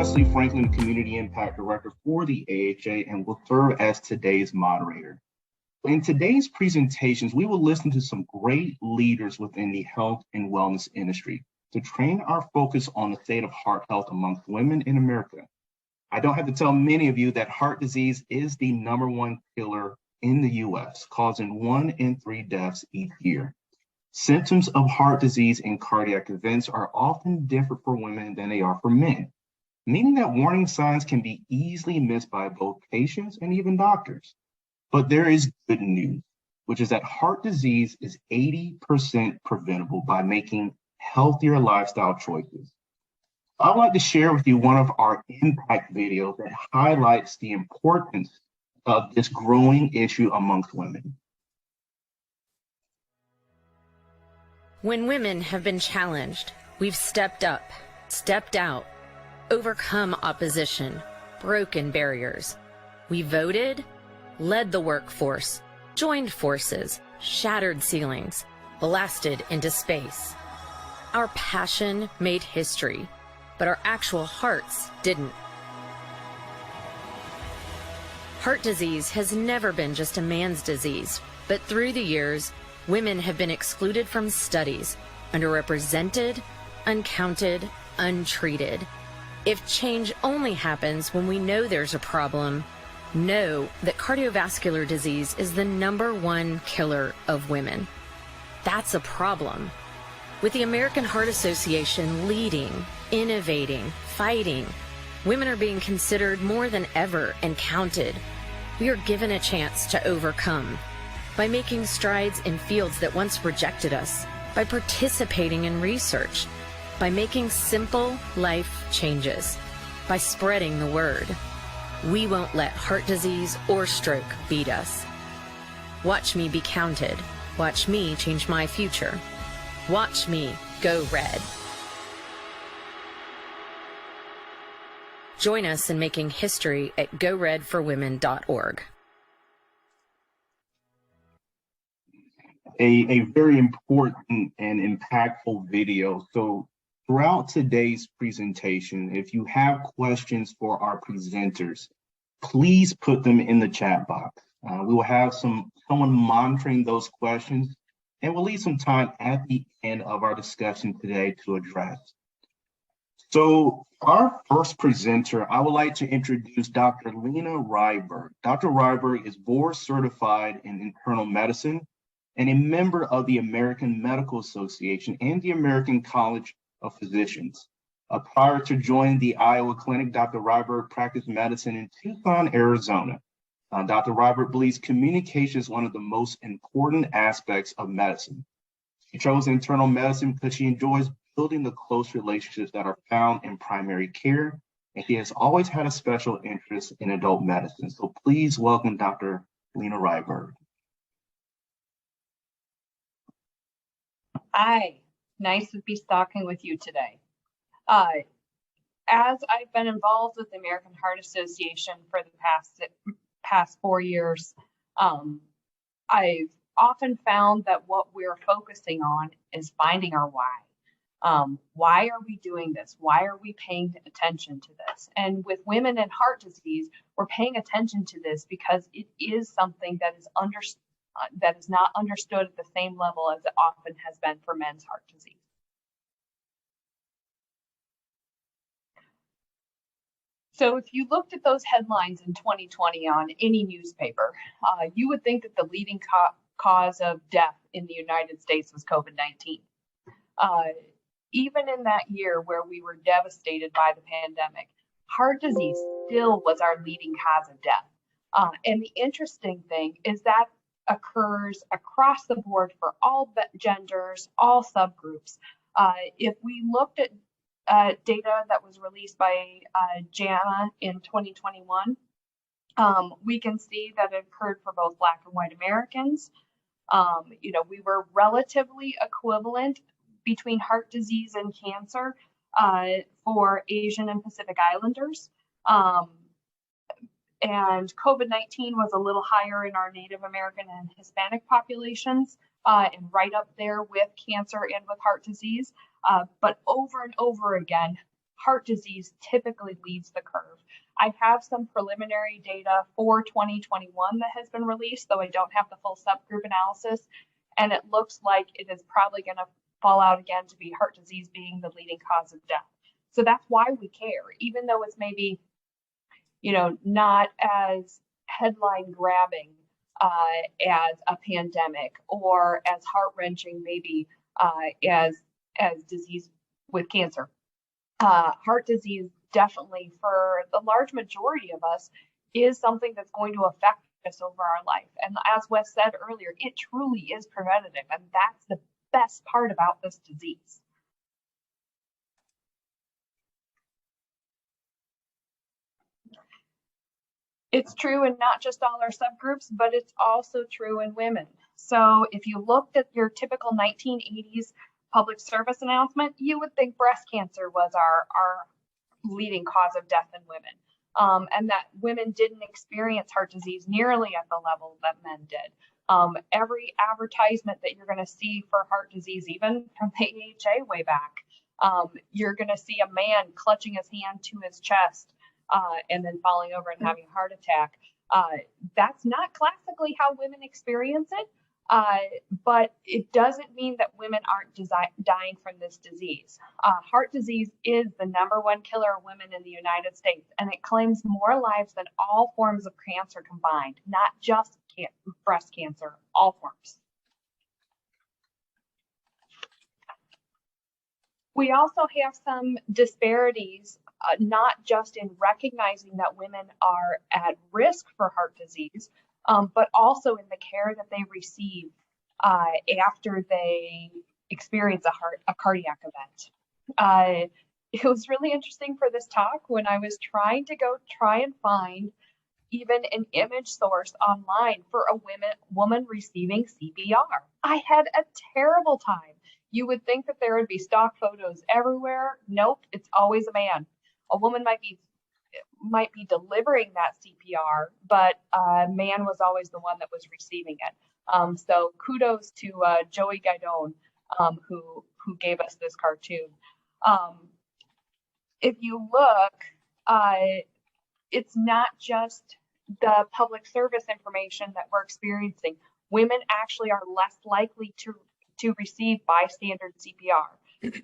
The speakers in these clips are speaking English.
Wesley Franklin, Community Impact Director for the AHA, and will serve as today's moderator. In today's presentations, we will listen to some great leaders within the health and wellness industry to train our focus on the state of heart health amongst women in America. I don't have to tell many of you that heart disease is the #1 killer in the US, causing 1 in 3 deaths each year. Symptoms of heart disease and cardiac events are often different for women than they are for men, meaning that warning signs can be easily missed by both patients and even doctors. But there is good news, which is that heart disease is 80% preventable by making healthier lifestyle choices. I'd like to share with you one of our impact videos that highlights the importance of this growing issue amongst women. When women have been challenged, we've stepped up, stepped out, overcome opposition, broken barriers. We voted, led the workforce, joined forces, shattered ceilings, blasted into space. Our passion made history, but our actual hearts didn't. Heart disease has never been just a man's disease, but through the years, women have been excluded from studies, underrepresented, uncounted, untreated. If change only happens when we know there's a problem, know that cardiovascular disease is the #1 killer of women. That's a problem. With the American Heart Association leading, innovating, fighting, women are being considered more than ever and counted. We are given a chance to overcome by making strides in fields that once rejected us, by participating in research, by making simple life changes, by spreading the word. We won't let heart disease or stroke beat us. Watch me be counted. Watch me change my future. Watch me go red. Join us in making history at goredforwomen.org. A very important and impactful video. So throughout today's presentation, if you have questions for our presenters, please put them in the chat box. We will have someone monitoring those questions, and we'll leave some time at the end of our discussion today to address. So our first presenter, I would like to introduce Dr. Lena Rydberg. Dr. Rydberg is board certified in internal medicine and a member of the American Medical Association and the American College of Physicians. Prior to joining the Iowa Clinic, Dr. Rydberg practiced medicine in Tucson, Arizona. Dr. Rydberg believes communication is one of the most important aspects of medicine. She chose internal medicine because she enjoys building the close relationships that are found in primary care, and she has always had a special interest in adult medicine. So please welcome Dr. Lena Rydberg. Hi, nice to be talking with you today. As I've been involved with the American Heart Association for the past 4 years, I've often found that what we're focusing on is finding our why. Why are we doing this? Why are we paying attention to this? And with women and heart disease, we're paying attention to this because it is something that is not understood at the same level as it often has been for men's heart disease. So if you looked at those headlines in 2020 on any newspaper, you would think that the leading cause of death in the United States was COVID-19. Even in that year where we were devastated by the pandemic, heart disease still was our leading cause of death. And the interesting thing is that occurs across the board for all genders, all subgroups. If we looked at data that was released by JAMA in 2021, we can see that it occurred for both Black and white Americans. We were relatively equivalent between heart disease and cancer for Asian and Pacific Islanders. And COVID-19 was a little higher in our Native American and Hispanic populations, and right up there with cancer and with heart disease. But over and over again, heart disease typically leads the curve. I have some preliminary data for 2021 that has been released, though I don't have the full subgroup analysis, and it looks like it is probably going to fall out again to be heart disease being the leading cause of death. So that's why we care, even though it's maybe, not as headline grabbing as a pandemic, or as heart-wrenching maybe as disease with cancer. Heart disease definitely, for the large majority of us, is something that's going to affect us over our life. And as Wes said earlier, it truly is preventative, and that's the best part about this disease. It's true in not just all our subgroups, but it's also true in women. So if you looked at your typical 1980s public service announcement, you would think breast cancer was our leading cause of death in women, and that women didn't experience heart disease nearly at the level that men did. Every advertisement that you're going to see for heart disease, even from the AHA way back, you're going to see a man clutching his hand to his chest and then falling over and having a heart attack. That's not classically how women experience it, but it doesn't mean that women aren't dying from this disease. Heart disease is the #1 killer of women in the United States, and it claims more lives than all forms of cancer combined, not just breast cancer, all forms. We also have some disparities, not just in recognizing that women are at risk for heart disease, but also in the care that they receive after they experience a cardiac event. It was really interesting for this talk when I was trying to try and find even an image source online for a woman receiving CPR. I had a terrible time. You would think that there would be stock photos everywhere. Nope, it's always a man. A woman might be delivering that CPR, but a man was always the one that was receiving it. So kudos to Joey Gaidon, who gave us this cartoon. If you look, it's not just the public service information that we're experiencing. Women actually are less likely to receive bystander CPR.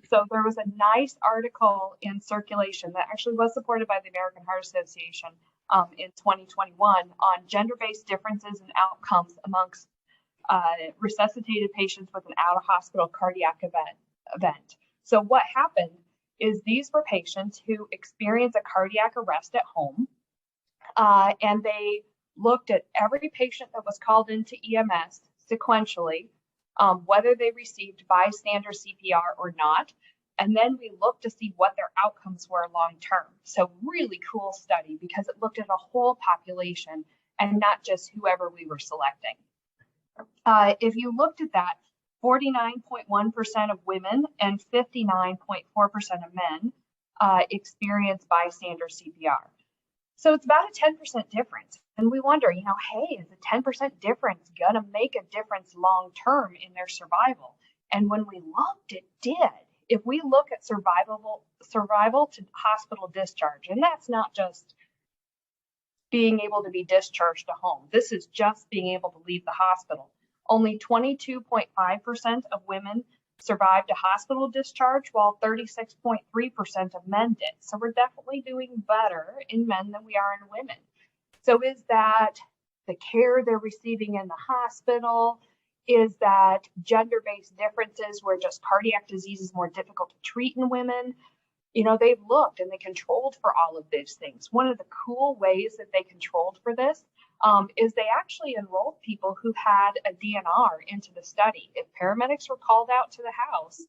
So there was a nice article in circulation that actually was supported by the American Heart Association in 2021 on gender-based differences in outcomes amongst resuscitated patients with an out-of-hospital cardiac event. So what happened is these were patients who experienced a cardiac arrest at home, and they looked at every patient that was called into EMS sequentially, whether they received bystander CPR or not. And then we looked to see what their outcomes were long term. So really cool study because it looked at a whole population and not just whoever we were selecting. If you looked at that, 49.1% of women and 59.4% of men experience bystander CPR. So it's about a 10% difference. And we wonder, hey, is a 10% difference going to make a difference long term in their survival? And when we looked, it did. If we look at survival to hospital discharge, and that's not just being able to be discharged to home. This is just being able to leave the hospital. Only 22.5% of women survived a hospital discharge, while 36.3% of men did. So we're definitely doing better in men than we are in women. So is that the care they're receiving in the hospital? Is that gender-based differences where just cardiac disease is more difficult to treat in women? They've looked and they controlled for all of these things. One of the cool ways that they controlled for this is they actually enrolled people who had a DNR into the study. If paramedics were called out to the house,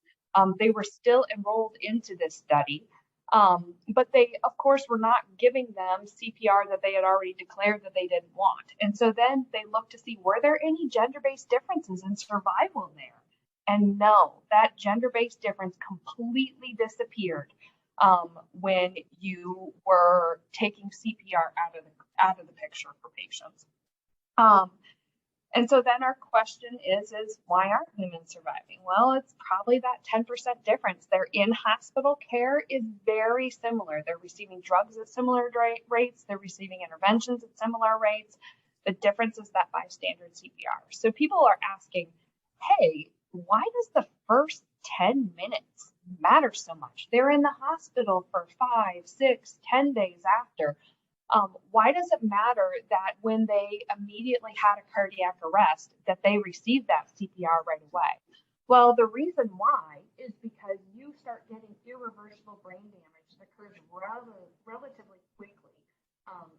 they were still enrolled into this study. But they, of course, were not giving them CPR that they had already declared that they didn't want. And so then they looked to see, were there any gender-based differences in survival there? And no, that gender-based difference completely disappeared when you were taking CPR out of the picture for patients. And so then our question is why aren't women surviving? Well, it's probably that 10% difference. Their in-hospital care is very similar. They're receiving drugs at similar rates. They're receiving interventions at similar rates. The difference is that bystander CPR. So people are asking, hey, why does the first 10 minutes matter so much? They're in the hospital for 5, 6, 10 days after. Why does it matter that when they immediately had a cardiac arrest that they received that CPR right away? Well, the reason why is because you start getting irreversible brain damage that occurs relatively quickly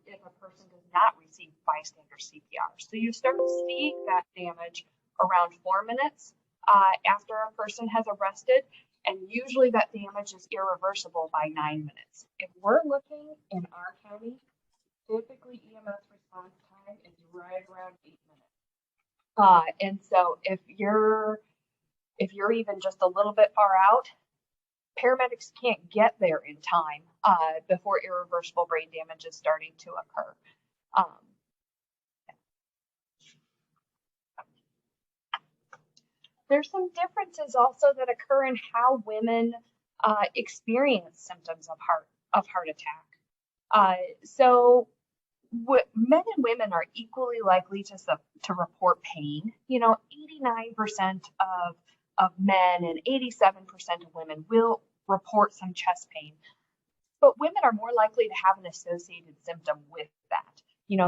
if a person does not receive bystander CPR. So you start seeing that damage around 4 minutes after a person has arrested, and usually that damage is irreversible by 9 minutes. If we're looking in our county, typically EMS response time is right around 8 minutes. And so if you're even just a little bit far out, paramedics can't get there in time before irreversible brain damage is starting to occur. There's some differences also that occur in how women experience symptoms of heart attack. So men and women are equally likely to report pain. 89% of men and 87% of women will report some chest pain, but women are more likely to have an associated symptom with that.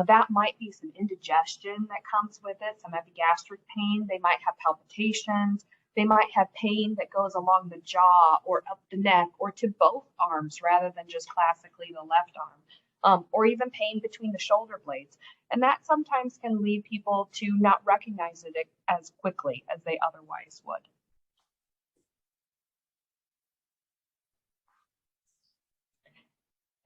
That might be some indigestion that comes with it, some epigastric pain. They might have palpitations. They might have pain that goes along the jaw or up the neck or to both arms rather than just classically the left arm. Or even pain between the shoulder blades. And that sometimes can lead people to not recognize it as quickly as they otherwise would.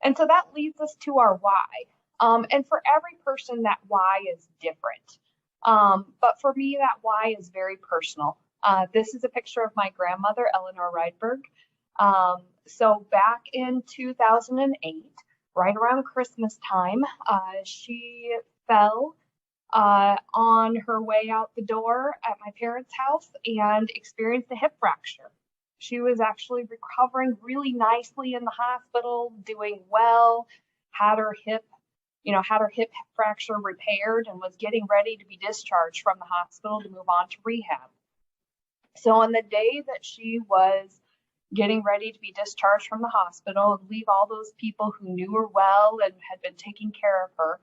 And so that leads us to our why. And for every person, that why is different. But for me, that why is very personal. This is a picture of my grandmother, Eleanor Rydberg. So back in 2008, right around Christmas time, she fell on her way out the door at my parents' house and experienced a hip fracture. She was actually recovering really nicely in the hospital, doing well, had her hip fracture repaired and was getting ready to be discharged from the hospital to move on to rehab. So on the day that she was getting ready to be discharged from the hospital and leave all those people who knew her well and had been taking care of her,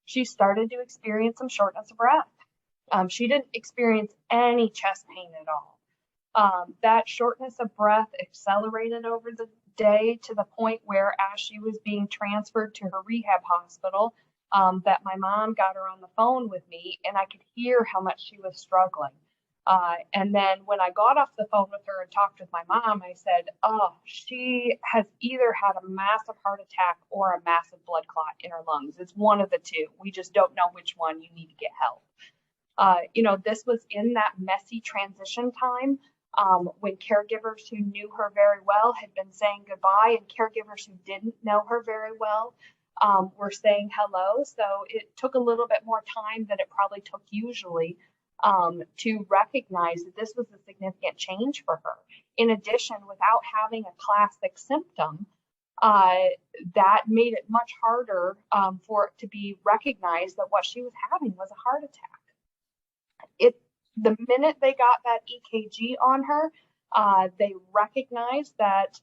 she started to experience some shortness of breath. She didn't experience any chest pain at all. That shortness of breath accelerated over the day to the point where, as she was being transferred to her rehab hospital, that my mom got her on the phone with me, and I could hear how much she was struggling. And then when I got off the phone with her and talked with my mom, I said, she has either had a massive heart attack or a massive blood clot in her lungs. It's one of the two. We just don't know which one. You need to get help. This was in that messy transition time when caregivers who knew her very well had been saying goodbye and caregivers who didn't know her very well were saying hello. So it took a little bit more time than it probably took usually to recognize that this was a significant change for her. In addition, without having a classic symptom, that made it much harder for it to be recognized that what she was having was a heart attack. The minute they got that EKG on her, they recognized that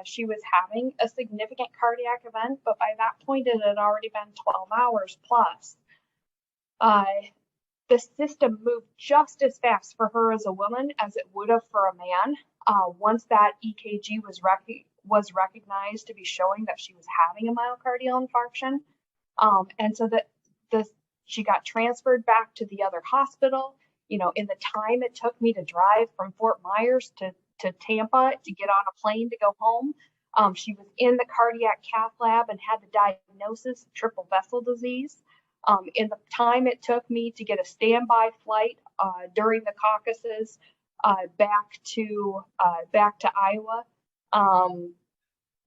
she was having a significant cardiac event, but by that point it had already been 12 hours plus. The system moved just as fast for her as a woman as it would have for a man. Once that EKG was recognized to be showing that she was having a myocardial infarction, and so that she got transferred back to the other hospital. In the time it took me to drive from Fort Myers to Tampa to get on a plane to go home, she was in the cardiac cath lab and had the diagnosis of triple vessel disease. In the time it took me to get a standby flight during the Caucasus back to Iowa,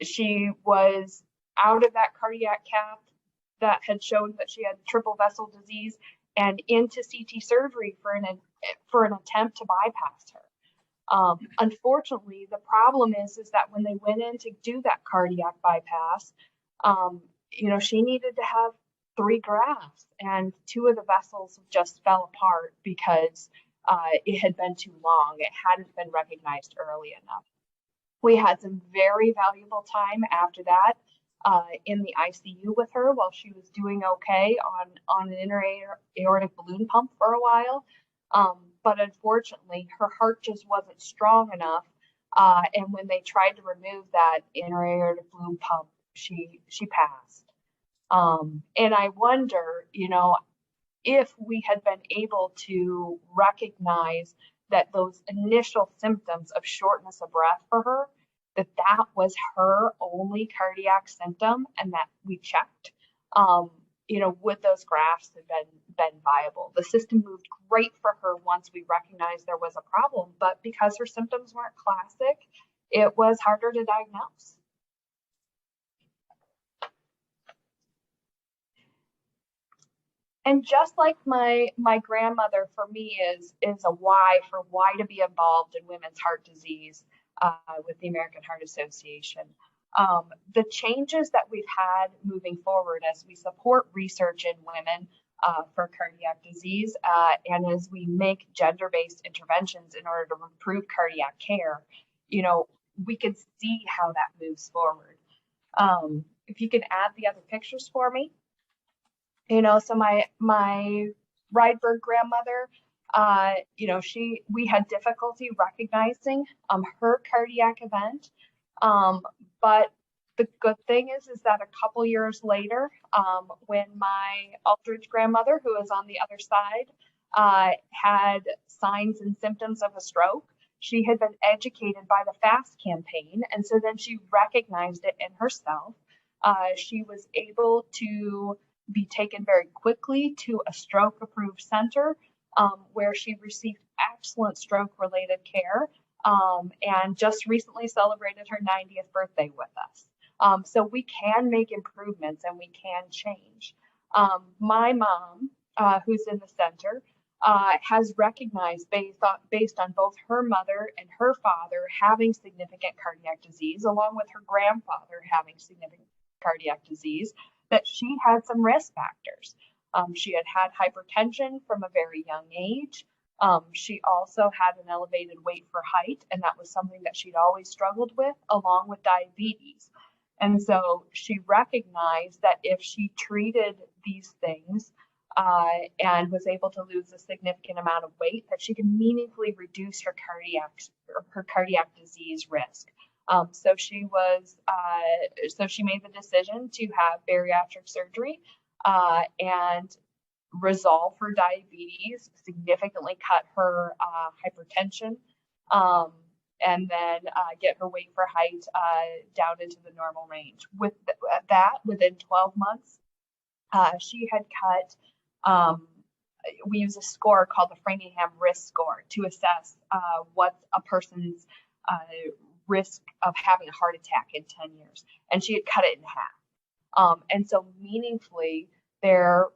she was out of that cardiac cath that had shown that she had triple vessel disease and into CT surgery for an attempt to bypass her. Unfortunately, the problem is that when they went in to do that cardiac bypass, she needed to have 3 grafts, and 2 of the vessels just fell apart because it had been too long. It hadn't been recognized early enough. We had some very valuable time after that in the ICU with her while she was doing okay on an intra-aortic balloon pump for a while. But unfortunately, her heart just wasn't strong enough. And when they tried to remove that intra-aortic balloon pump, she passed. And I wonder, if we had been able to recognize that those initial symptoms of shortness of breath for her, that was her only cardiac symptom, and that we checked, would those grafts have been viable? The system moved great for her once we recognized there was a problem, but because her symptoms weren't classic, it was harder to diagnose. And just like my grandmother, for me, is a why to be involved in women's heart disease with the American Heart Association. The changes that we've had moving forward as we support research in women for cardiac disease and as we make gender-based interventions in order to improve cardiac care, we can see how that moves forward. If you could add the other pictures for me. So my Rydberg grandmother, we had difficulty recognizing her cardiac event. But the good thing is that a couple years later, when my Aldridge grandmother, who is on the other side, had signs and symptoms of a stroke, she had been educated by the FAST campaign. And so then she recognized it in herself. She was able to be taken very quickly to a stroke approved center where she received excellent stroke related care and just recently celebrated her 90th birthday with us. So we can make improvements and we can change. My mom, who's in the center, has recognized based on both her mother and her father having significant cardiac disease, along with her grandfather having significant cardiac disease, that she had some risk factors. She had hypertension from a very young age. She also had an elevated weight for height, and that was something that she'd always struggled with, along with diabetes. And so she recognized that if she treated these things and was able to lose a significant amount of weight, that she could meaningfully reduce her cardiac disease risk. So she made the decision to have bariatric surgery and resolve her diabetes, significantly cut her hypertension, and then get her weight for height down into the normal range. With that, within 12 months, she had cut, we use a score called the Framingham Risk Score to assess what a person's risk of having a heart attack in 10 years. And she had cut it in half. And so meaningfully, there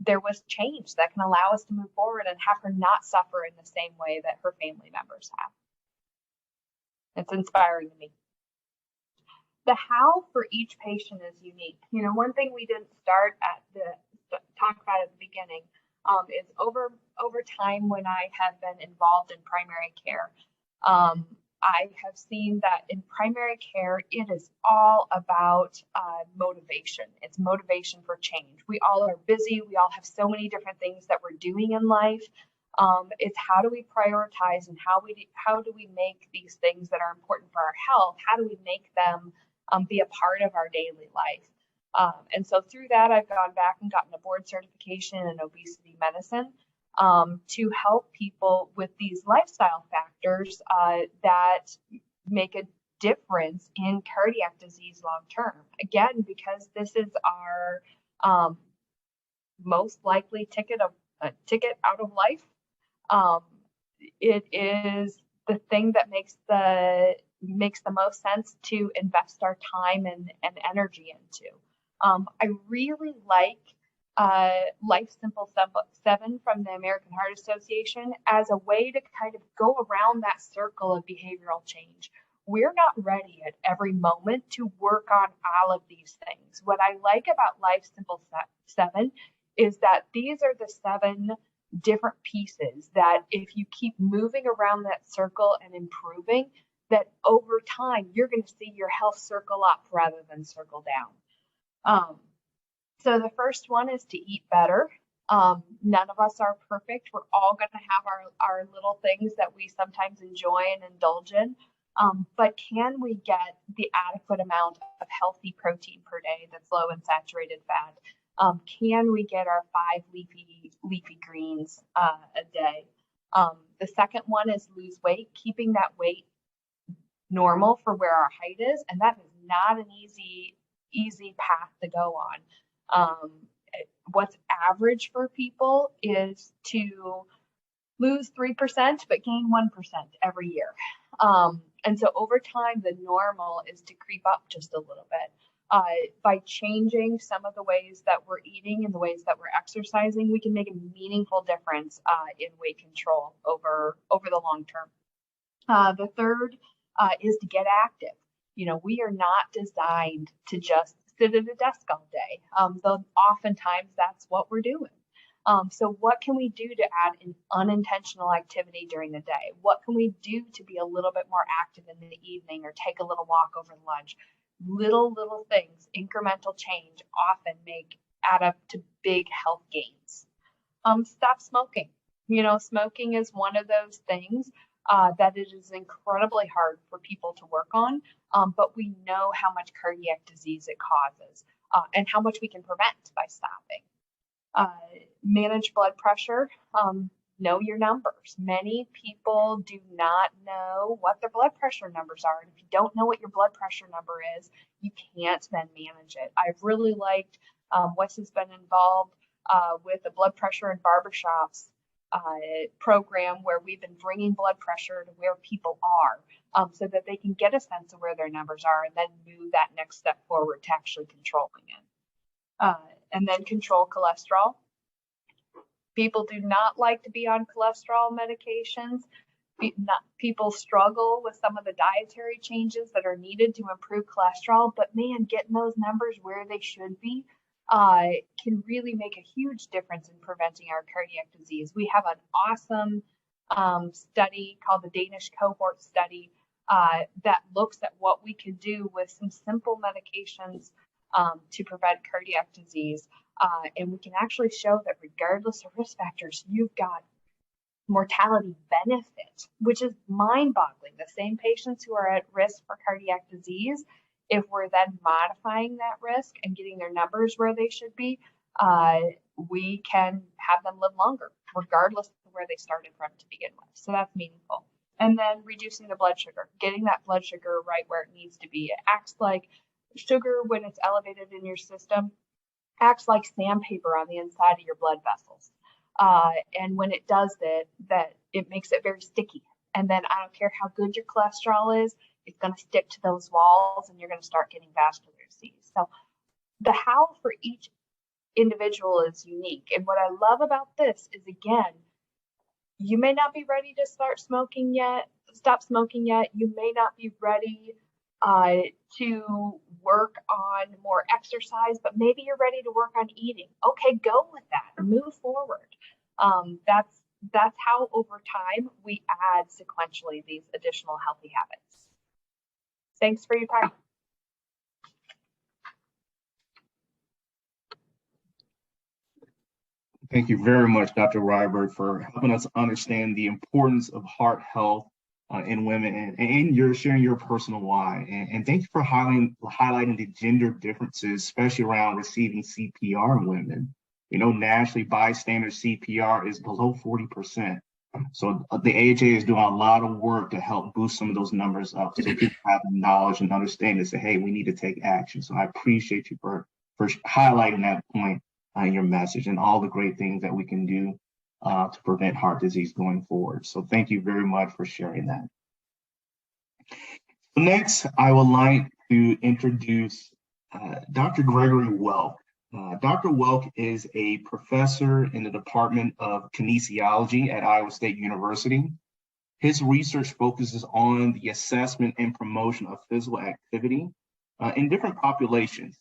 was change that can allow us to move forward and have her not suffer in the same way that her family members have. It's inspiring to me. The how for each patient is unique. One thing we didn't talk about at the beginning is over time when I have been involved in primary care, I have seen that in primary care, it is all about motivation. It's motivation for change. We all are busy. We all have so many different things that we're doing in life. It's how do we prioritize and how do we make these things that are important for our health, how do we make them be a part of our daily life? And so through that, I've gone back and gotten a board certification in obesity medicine to help people with these lifestyle factors that make a difference in cardiac disease long term. Again, because this is our most likely ticket out of life. It is the thing that makes the most sense to invest our time and energy into. I really like Life Simple 7 from the American Heart Association as a way to kind of go around that circle of behavioral change. We're not ready at every moment to work on all of these things. What I like about Life Simple 7 is that these are the 7 different pieces that if you keep moving around that circle and improving, that over time, you're going to see your health circle up rather than circle down. So the first one is to eat better. None of us are perfect. We're all going to have our little things that we sometimes enjoy and indulge in. But can we get the adequate amount of healthy protein per day that's low in saturated fat? Can we get our 5 leafy greens a day? The second one is lose weight, keeping that weight normal for where our height is, and that is not an easy path to go on. What's average for people is to lose 3% but gain 1% every year. And so over time, the normal is to creep up just a little bit. By changing some of the ways that we're eating and the ways that we're exercising, we can make a meaningful difference in weight control over the long term. The third is to get active. You know, we are not designed to just sit at a desk all day, though oftentimes that's what we're doing. So what can we do to add an unintentional activity during the day? What can we do to be a little bit more active in the evening or take a little walk over lunch? Little things, incremental change often add up to big health gains. Stop smoking. You know, smoking is one of those things that it is incredibly hard for people to work on, but we know how much cardiac disease it causes and how much we can prevent by stopping. Manage blood pressure. Know your numbers. Many people do not know what their blood pressure numbers are. And if you don't know what your blood pressure number is, you can't then manage it. I've really liked Wes has been involved with the blood pressure in barbershops program where we've been bringing blood pressure to where people are so that they can get a sense of where their numbers are and then move that next step forward to actually controlling it. And then control cholesterol. People do not like to be on cholesterol medications. People struggle with some of the dietary changes that are needed to improve cholesterol, but man, getting those numbers where they should be can really make a huge difference in preventing our cardiac disease. We have an awesome study called the Danish cohort study that looks at what we can do with some simple medications to prevent cardiac disease. And we can actually show that regardless of risk factors, you've got mortality benefit, which is mind-boggling. The same patients who are at risk for cardiac disease, if we're then modifying that risk and getting their numbers where they should be, we can have them live longer, regardless of where they started from to begin with. So that's meaningful. And then reducing the blood sugar, getting that blood sugar right where it needs to be. It acts like sugar when it's elevated in your system, acts like sandpaper on the inside of your blood vessels. And when it does that it makes it very sticky. And then I don't care how good your cholesterol is, it's going to stick to those walls and you're going to start getting vascular disease. So the how for each individual is unique. And what I love about this is, again, you may not be ready to stop smoking yet. You may not be ready to work on more exercise, but maybe you're ready to work on eating. Okay, go with that. Move forward. That's how over time we add sequentially these additional healthy habits. Thanks for your time. Thank you very much, Dr. Rydberg, for helping us understand the importance of heart health in women, and you're sharing your personal why. And thank you for highlighting the gender differences, especially around receiving CPR in women. You know, nationally, bystander CPR is below 40%. So the AHA is doing a lot of work to help boost some of those numbers up, so people have the knowledge and understanding to say, hey, we need to take action. So I appreciate you for highlighting that point in your message and all the great things that we can do to prevent heart disease going forward. So thank you very much for sharing that. Next, I would like to introduce Dr. Gregory Welk. Dr. Welk is a professor in the Department of Kinesiology at Iowa State University. His research focuses on the assessment and promotion of physical activity in different populations.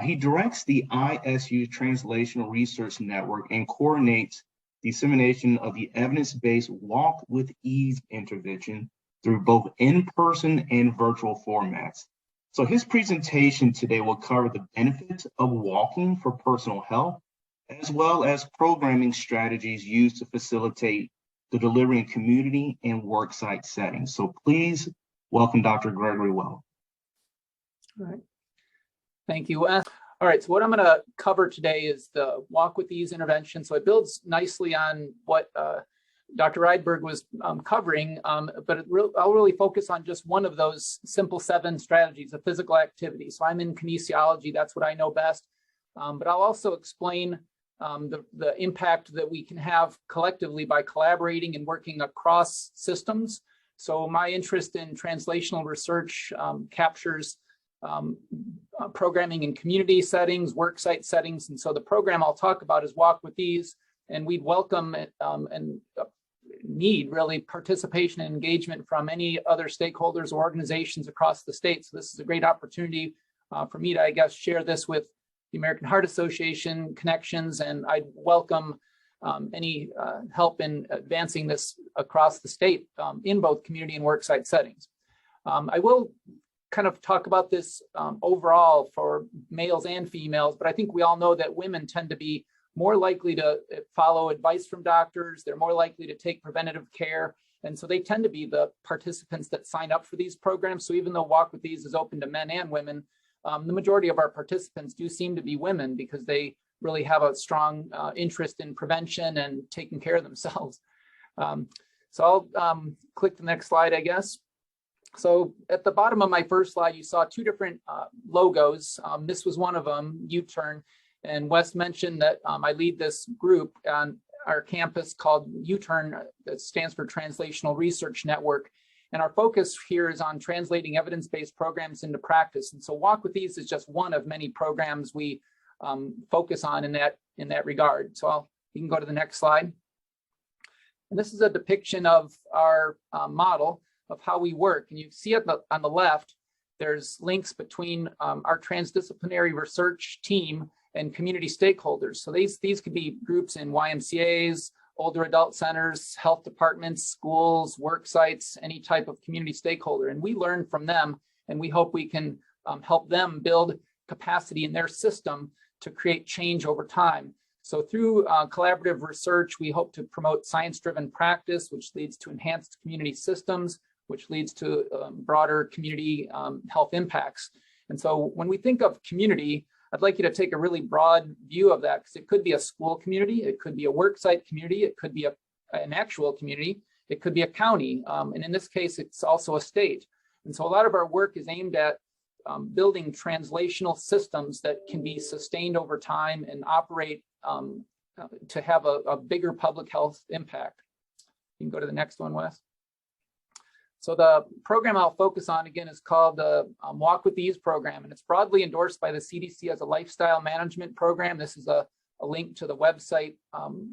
He directs the ISU Translational Research Network and coordinates dissemination of the evidence-based Walk with Ease intervention through both in-person and virtual formats. So his presentation today will cover the benefits of walking for personal health, as well as programming strategies used to facilitate the delivery in community and worksite settings. So please welcome Dr. Gregory Welk. All right. Thank you, Wes. All right, so what I'm going to cover today is the Walk with Ease intervention. So it builds nicely on what Dr. Rydberg was covering, but I'll really focus on just one of those simple 7 strategies of physical activity. So I'm in kinesiology, that's what I know best, but I'll also explain the impact that we can have collectively by collaborating and working across systems. So my interest in translational research captures programming in community settings, worksite settings. And so the program I'll talk about is Walk with Ease, and we'd welcome and need really participation and engagement from any other stakeholders or organizations across the state. So this is a great opportunity for me to, I guess, share this with the American Heart Association connections, and I'd welcome any help in advancing this across the state in both community and worksite settings. I will kind of talk about this overall for males and females, but I think we all know that women tend to be more likely to follow advice from doctors. They're more likely to take preventative care. And so they tend to be the participants that sign up for these programs. So even though Walk with Ease is open to men and women, the majority of our participants do seem to be women because they really have a strong interest in prevention and taking care of themselves. So I'll click the next slide, I guess. So at the bottom of my first slide, you saw 2 different logos. This was one of them, U-Turn. And Wes mentioned that I lead this group on our campus called U-Turn, that stands for Translational Research Network. And our focus here is on translating evidence-based programs into practice. And so Walk with Ease is just one of many programs we focus on in that regard. So you can go to the next slide. And this is a depiction of our model of how we work. And you see on the left, there's links between our transdisciplinary research team and community stakeholders. So these could be groups in YMCAs, older adult centers, health departments, schools, work sites, any type of community stakeholder. And we learn from them, and we hope we can help them build capacity in their system to create change over time. So through collaborative research, we hope to promote science-driven practice, which leads to enhanced community systems, which leads to broader community health impacts. And so when we think of community, I'd like you to take a really broad view of that, because it could be a school community, it could be a worksite community, it could be an actual community, it could be a county, and in this case, it's also a state. And so a lot of our work is aimed at building translational systems that can be sustained over time and operate to have a bigger public health impact. You can go to the next one, Wes. So the program I'll focus on again is called the Walk with Ease program, and it's broadly endorsed by the CDC as a lifestyle management program. This is a link to the website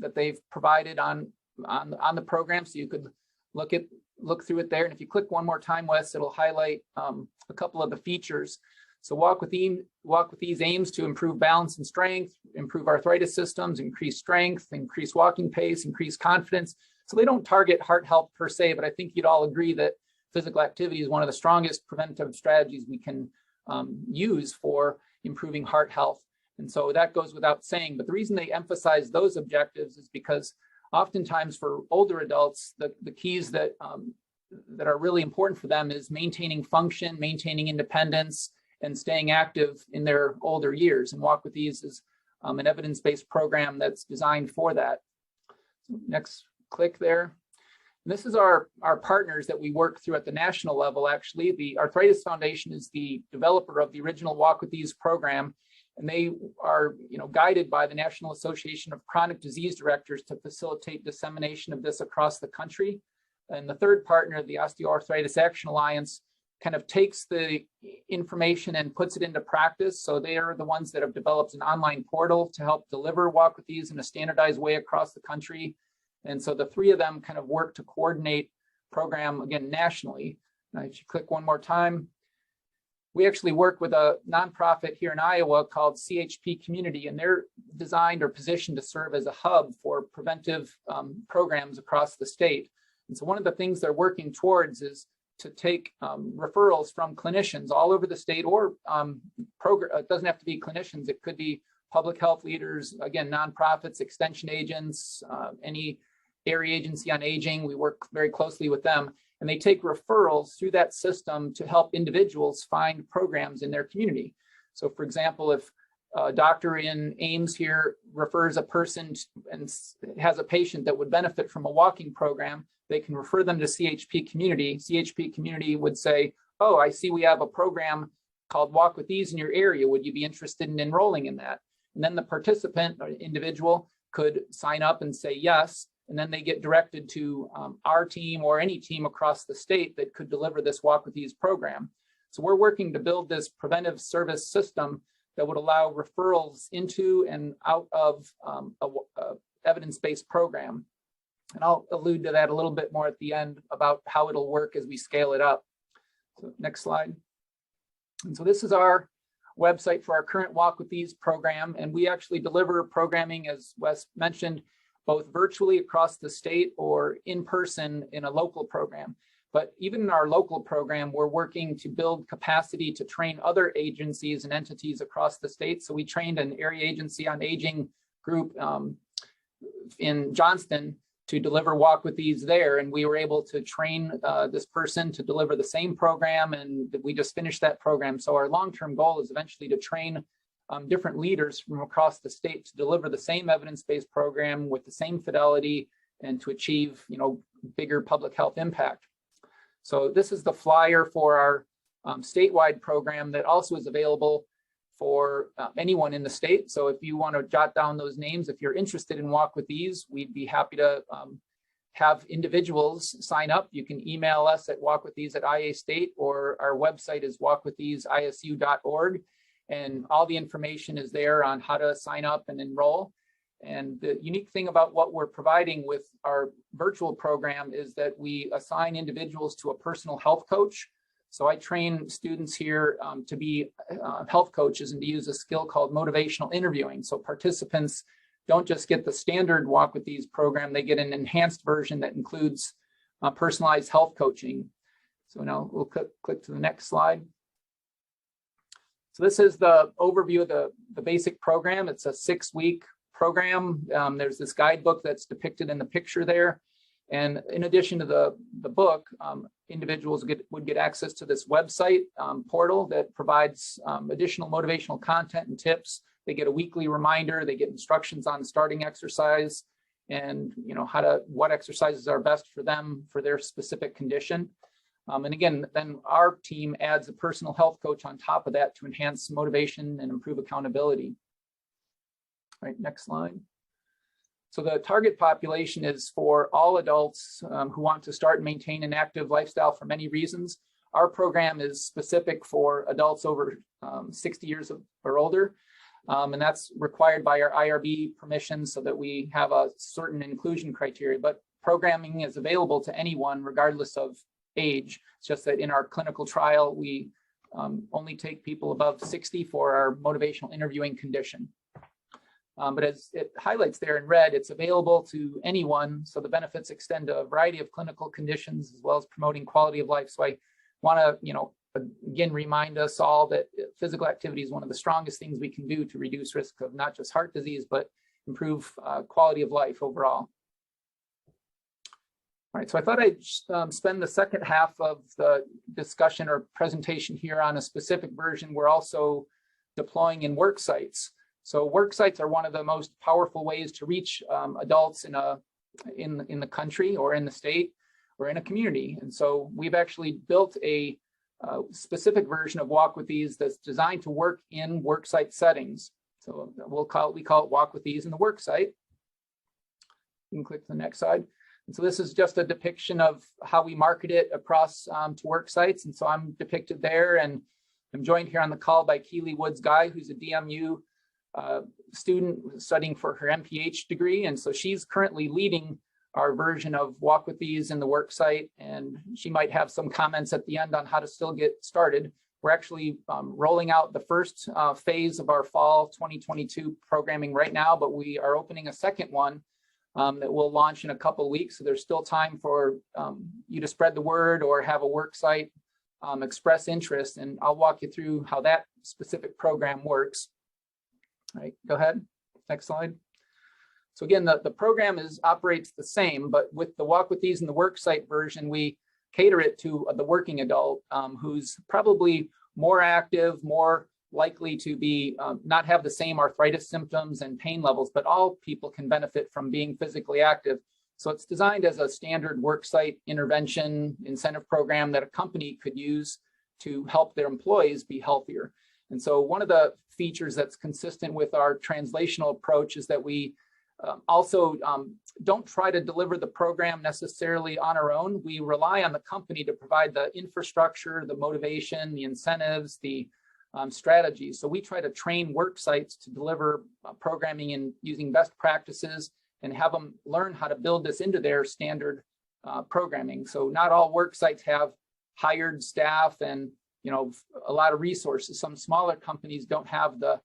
that they've provided on the program, so you could look through it there. And if you click one more time, Wes, it'll highlight a couple of the features. So Walk with Ease aims to improve balance and strength, improve arthritis systems, increase strength, increase walking pace, increase confidence. So they don't target heart health per se, but I think you'd all agree that physical activity is one of the strongest preventative strategies we can use for improving heart health. And so that goes without saying, but the reason they emphasize those objectives is because oftentimes for older adults, the keys that are really important for them is maintaining function, maintaining independence, and staying active in their older years. And Walk with Ease is an evidence-based program that's designed for that. So next click there. And this is our partners that we work through at the national level. Actually, the Arthritis Foundation is the developer of the original Walk with Ease program, and they are guided by the National Association of Chronic Disease Directors to facilitate dissemination of this across the country. And the third partner, the Osteoarthritis Action Alliance, kind of takes the information and puts it into practice. So they are the ones that have developed an online portal to help deliver Walk With These in a standardized way across the country. And so the three of them kind of work to coordinate program, again, nationally. Now, if you click one more time, we actually work with a nonprofit here in Iowa called CHP Community, and they're designed or positioned to serve as a hub for preventive programs across the state. And so one of the things they're working towards is to take referrals from clinicians all over the state, or it doesn't have to be clinicians, it could be public health leaders, again, nonprofits, extension agents, any area agency on aging. We work very closely with them, and they take referrals through that system to help individuals find programs in their community. So for example, if a doctor in Ames here refers a person and has a patient that would benefit from a walking program, they can refer them to CHP Community. CHP Community would say, oh, I see we have a program called Walk With These in your area. Would you be interested in enrolling in that? And then the participant or individual could sign up and say yes, and then they get directed to our team or any team across the state that could deliver this Walk With These program. So we're working to build this preventive service system that would allow referrals into and out of a evidence-based program. And I'll allude to that a little bit more at the end about how it'll work as we scale it up. So next slide. And so this is our website for our current Walk With These program. And we actually deliver programming, as Wes mentioned, both virtually across the state or in person in a local program. But even in our local program, we're working to build capacity to train other agencies and entities across the state. So we trained an area agency on aging group in Johnston to deliver Walk With These there. And we were able to train this person to deliver the same program, and we just finished that program. So our long-term goal is eventually to train different leaders from across the state to deliver the same evidence-based program with the same fidelity and to achieve, bigger public health impact. So this is the flyer for our statewide program that also is available for anyone in the state. So if you want to jot down those names, if you're interested in Walk With These, we'd be happy to have individuals sign up. You can email us at walkwiththese@IA State, or our website is walkwiththeseisu.org. And all the information is there on how to sign up and enroll. And the unique thing about what we're providing with our virtual program is that we assign individuals to a personal health coach. So I train students here to be health coaches and to use a skill called motivational interviewing. So participants don't just get the standard Walk With These program, they get an enhanced version that includes personalized health coaching. So now we'll click to the next slide. So this is the overview of the basic program. It's a 6-week program. There's this guidebook that's depicted in the picture there. And in addition to the book, individuals would get access to this website portal that provides additional motivational content and tips. They get a weekly reminder. They get instructions on starting exercise and what exercises are best for them for their specific condition. And again, then our team adds a personal health coach on top of that to enhance motivation and improve accountability. All right, next slide. So the target population is for all adults who want to start and maintain an active lifestyle for many reasons. Our program is specific for adults over 60 years or older, and that's required by our IRB permission so that we have a certain inclusion criteria. But programming is available to anyone regardless of age. It's just that in our clinical trial, we only take people above 60 for our motivational interviewing condition. But as it highlights there in red, it's available to anyone. So the benefits extend to a variety of clinical conditions as well as promoting quality of life. So I want to, again, remind us all that physical activity is one of the strongest things we can do to reduce risk of not just heart disease, but improve quality of life overall. All right, so I thought I'd spend the second half of the discussion or presentation here on a specific version we're also deploying in work sites. So work sites are one of the most powerful ways to reach adults in the country or in the state or in a community. And so we've actually built a specific version of Walk With These that's designed to work in work site settings. So we call it Walk With These in the work site. You can click the next slide. And so this is just a depiction of how we market it across to work sites. And so I'm depicted there, and I'm joined here on the call by Keely Woods-Guy, who's a DMU student studying for her MPH degree. And so she's currently leading our version of Walk with Ease in the work site. And she might have some comments at the end on how to still get started. We're actually rolling out the first phase of our fall 2022 programming right now, but we are opening a second one that will launch in a couple of weeks. So there's still time for you to spread the word or have a work site express interest. And I'll walk you through how that specific program works. All right, go ahead. Next slide. So again, the program operates the same, but with the Walk with Ease in the work site version, we cater it to the working adult who's probably more active, more likely to be not have the same arthritis symptoms and pain levels, but all people can benefit from being physically active. So it's designed as a standard worksite intervention incentive program that a company could use to help their employees be healthier. And so one of the features that's consistent with our translational approach is that we also don't try to deliver the program necessarily on our own. We rely on the company to provide the infrastructure, the motivation, the incentives, the strategies. So we try to train work sites to deliver programming and using best practices and have them learn how to build this into their standard programming. So not all work sites have hired staff and a lot of resources. Some smaller companies don't have the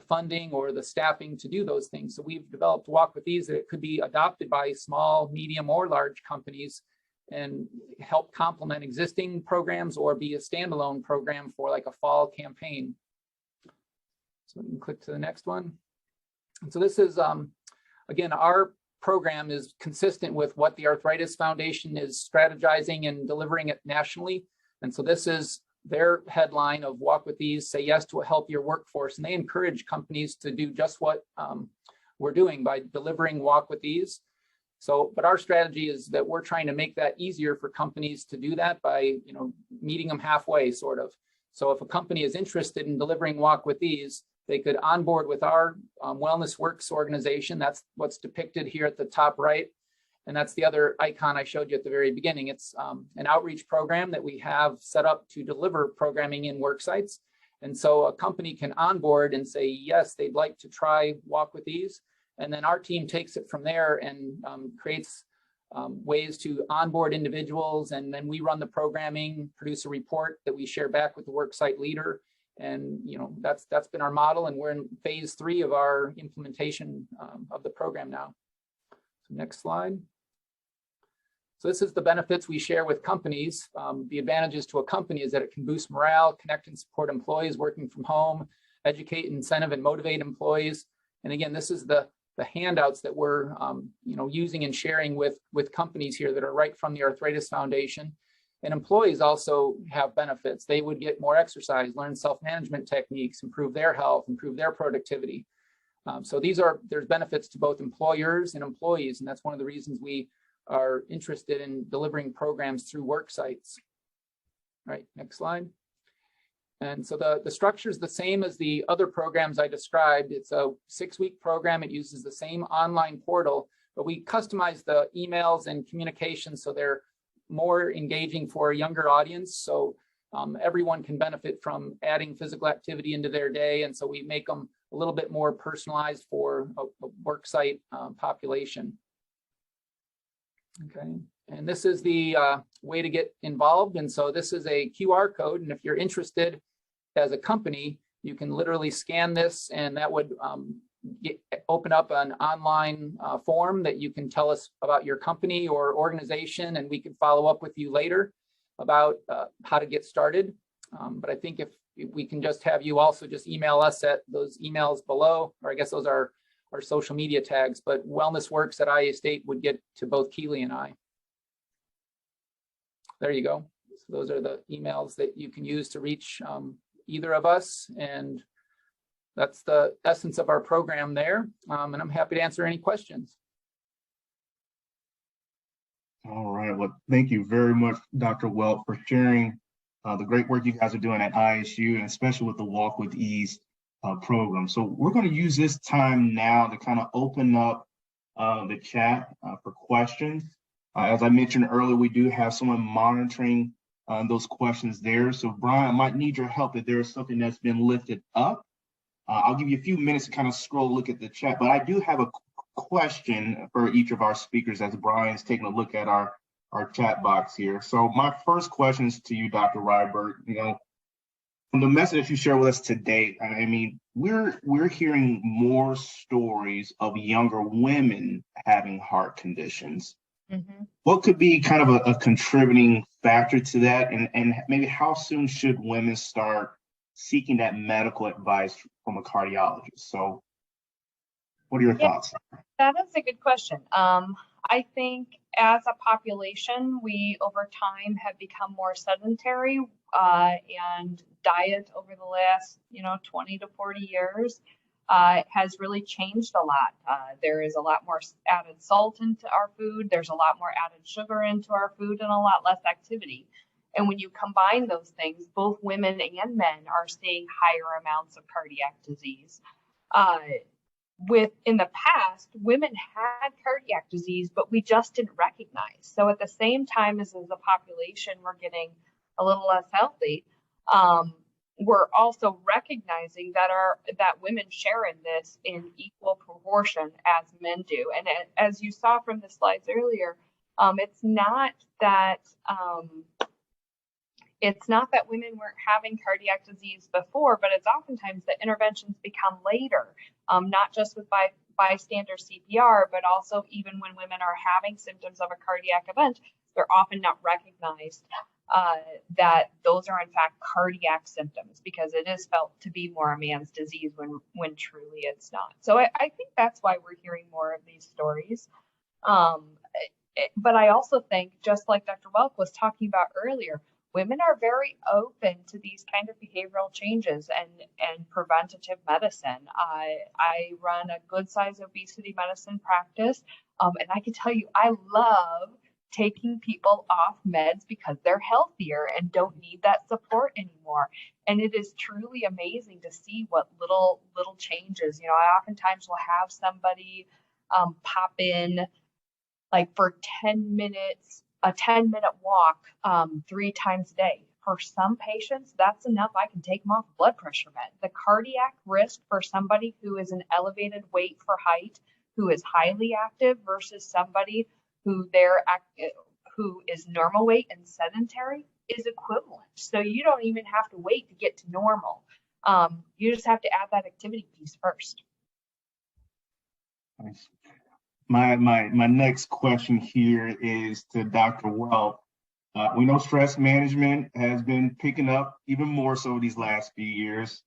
funding or the staffing to do those things. So we've developed Walk with Ease that it could be adopted by small, medium, or large companies and help complement existing programs or be a standalone program for like a fall campaign. So we can click to the next one. And so this is, again, our program is consistent with what the Arthritis Foundation is strategizing and delivering it nationally. And so this is their headline of Walk with Ease, say yes to a healthier workforce. And they encourage companies to do just what we're doing by delivering Walk with Ease. So, but our strategy is that we're trying to make that easier for companies to do that by, meeting them halfway, sort of. So if a company is interested in delivering Walk with Ease, they could onboard with our Wellness Works organization. That's what's depicted here at the top right. And that's the other icon I showed you at the very beginning. It's an outreach program that we have set up to deliver programming in work sites. And so a company can onboard and say, yes, they'd like to try Walk with Ease. And then our team takes it from there and creates ways to onboard individuals. And then we run the programming, produce a report that we share back with the worksite leader. And that's been our model. And we're in phase 3 of our implementation of the program now. So next slide. So this is the benefits we share with companies. The advantages to a company is that it can boost morale, connect and support employees working from home, educate, incentive, and motivate employees. And again, this is the handouts that we're using and sharing with companies here that are right from the Arthritis Foundation. And employees also have benefits. They would get more exercise, learn self-management techniques, improve their health, improve their productivity. So there's benefits to both employers and employees, and that's one of the reasons we are interested in delivering programs through work sites. All right, next slide. And so the structure is the same as the other programs I described. It's a 6-week program. It uses the same online portal, but we customize the emails and communications so they're more engaging for a younger audience. So everyone can benefit from adding physical activity into their day. And so we make them a little bit more personalized for a work site population. Okay, and this is the way to get involved. And so this is a QR code. And if you're interested as a company, you can literally scan this and that would open up an online form that you can tell us about your company or organization, and we can follow up with you later about how to get started. But I think if we can just have you also just email us at those emails below, or I guess those are our social media tags, but Wellness Works at IA State would get to both Keely and I. There you go. So those are the emails that you can use to reach either of us. And that's the essence of our program there. And I'm happy to answer any questions. All right. Well, thank you very much, Dr. Welk, for sharing the great work you guys are doing at ISU, and especially with the Walk with Ease program. So we're going to use this time now to kind of open up the chat for questions. As I mentioned earlier, we do have someone monitoring those questions there. So Brian, I might need your help if there is something that's been lifted up. I'll give you a few minutes to kind of scroll, look at the chat, but I do have a question for each of our speakers as Brian's taking a look at our chat box here. So my first question is to you, Dr. Rydberg. You know, from the message that you share with us today, I mean, we're hearing more stories of younger women having heart conditions. Mm-hmm. What could be kind of a contributing factor to that, and maybe how soon should women start seeking that medical advice from a cardiologist? So what are your thoughts? That is a good question. I think as a population, we over time have become more sedentary, and diet over the last 20 to 40 years has really changed a lot. There is a lot more added salt into our food. There's a lot more added sugar into our food and a lot less activity. And when you combine those things, both women and men are seeing higher amounts of cardiac disease. In the past, women had cardiac disease, but we just didn't recognize. So at the same time as a population, we're getting a little less healthy. We're also recognizing that women share in this in equal proportion as men do. And as you saw from the slides earlier, it's not that women weren't having cardiac disease before, but it's oftentimes that interventions become later, not just with bystander CPR, but also even when women are having symptoms of a cardiac event, they're often not recognized that those are in fact cardiac symptoms, because it is felt to be more a man's disease when truly it's not. So I think that's why we're hearing more of these stories. But I also think, just like Dr. Welk was talking about earlier, women are very open to these kind of behavioral changes and preventative medicine. I run a good size obesity medicine practice, and I can tell you I love taking people off meds because they're healthier and don't need that support anymore. And it is truly amazing to see what little changes. I oftentimes will have somebody pop in like for 10 minutes, a 10-minute walk 3 times a day. For some patients, that's enough. I can take them off a blood pressure med. The cardiac risk for somebody who is an elevated weight for height, who is highly active, versus somebody who is normal weight and sedentary is equivalent. So you don't even have to wait to get to normal. You just have to add that activity piece first. Nice. My next question here is to Dr. Welk. We know stress management has been picking up even more so these last few years.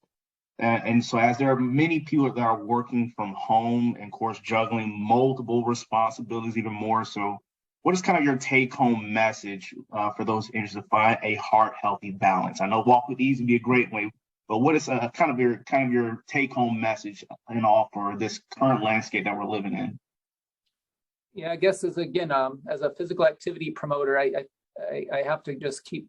And so as there are many people that are working from home and, of course, juggling multiple responsibilities even more so, what is kind of your take-home message for those interested to find a heart-healthy balance? I know Walk with Ease would be a great way, but what is kind of your take-home message and all for this current landscape that we're living in? Yeah, I guess as a physical activity promoter, I have to just keep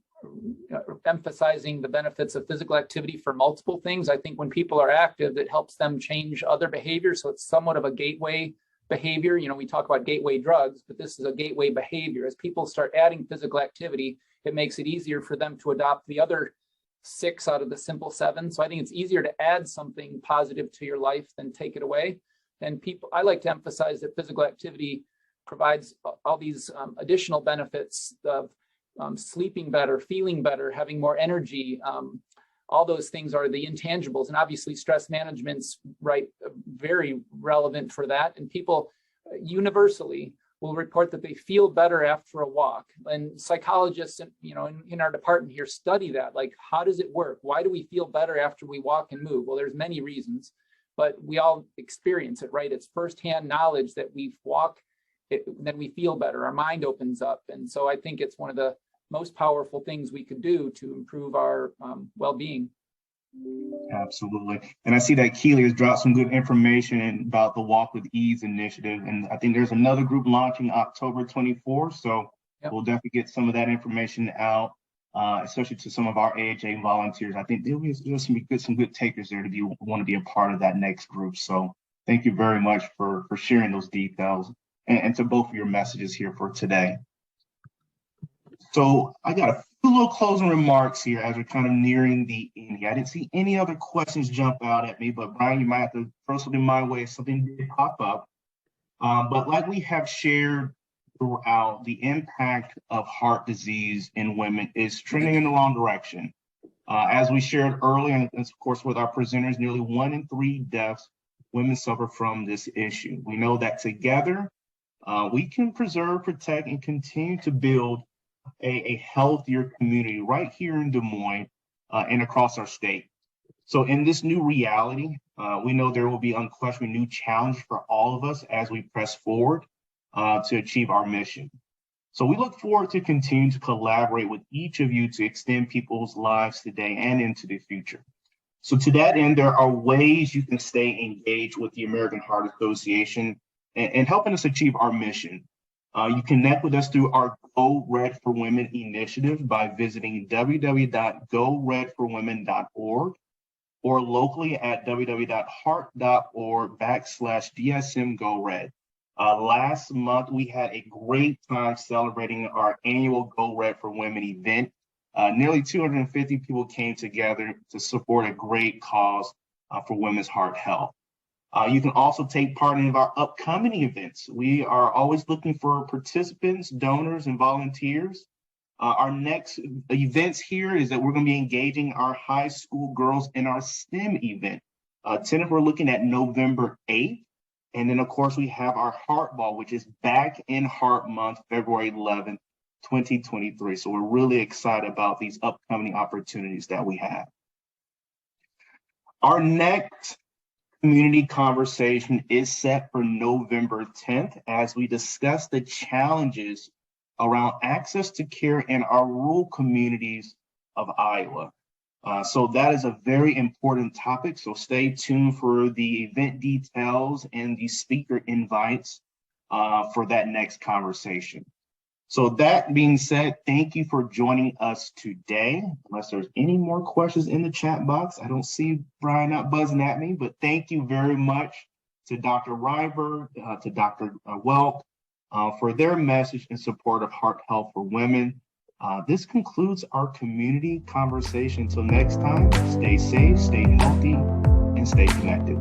emphasizing the benefits of physical activity for multiple things. I think when people are active, it helps them change other behaviors. So it's somewhat of a gateway behavior. We talk about gateway drugs, but this is a gateway behavior. As people start adding physical activity, it makes it easier for them to adopt the other 6 out of the simple 7. So I think it's easier to add something positive to your life than take it away. And I like to emphasize that physical activity provides all these additional benefits of sleeping better, feeling better, having more energy. All those things are the intangibles. And obviously stress management's very relevant for that. And people universally will report that they feel better after a walk. And psychologists, in our department here study that. Like, how does it work? Why do we feel better after we walk and move? Well, there's many reasons, but we all experience it, right? It's firsthand knowledge that we walk, then we feel better. Our mind opens up. And so I think it's one of the most powerful things we could do to improve our well-being. Absolutely. And I see that Keely has dropped some good information about the Walk with Ease initiative. And I think there's another group launching October 24th. So We'll definitely get some of that information out, especially to some of our AHA volunteers. I think there'll be some good takers there to want to be a part of that next group. So thank you very much for sharing those details and to both of your messages here for today. So I got a few little closing remarks here as we're kind of nearing the end here. I didn't see any other questions jump out at me, but Brian, you might have to throw something my way if something did pop up. But like we have shared throughout, the impact of heart disease in women is trending in the wrong direction. As we shared earlier, and of course with our presenters, nearly 1 in 3 deaths, women suffer from this issue. We know that together, we can preserve, protect, and continue to build a healthier community right here in Des Moines and across our state. So in this new reality, we know there will be unquestionably new challenges for all of us as we press forward to achieve our mission. So we look forward to continue to collaborate with each of you to extend people's lives today and into the future. So to that end, there are ways you can stay engaged with the American Heart Association and helping us achieve our mission. You connect with us through our Go Red for Women initiative by visiting www.goredforwomen.org or locally at www.heart.org/DSM-GO-RED. Last month, we had a great time celebrating our annual Go Red for Women event. Nearly 250 people came together to support a great cause for women's heart health. You can also take part in our upcoming events. We are always looking for participants, donors, and volunteers. Our next events here is that we're going to be engaging our high school girls in our STEM event. Tentative, we're looking at November 8th. And then, of course, we have our Heart Ball, which is back in Heart Month, February 11th, 2023. So we're really excited about these upcoming opportunities that we have. Our next community conversation is set for November 10th as we discuss the challenges around access to care in our rural communities of Iowa. So that is a very important topic. So stay tuned for the event details and the speaker invites for that next conversation. So that being said, thank you for joining us today. Unless there's any more questions in the chat box, I don't see Brian not buzzing at me, but thank you very much to Dr. Rydberg, to Dr. Welk for their message in support of heart health for women. This concludes our community conversation. Until next time, stay safe, stay healthy, and stay connected.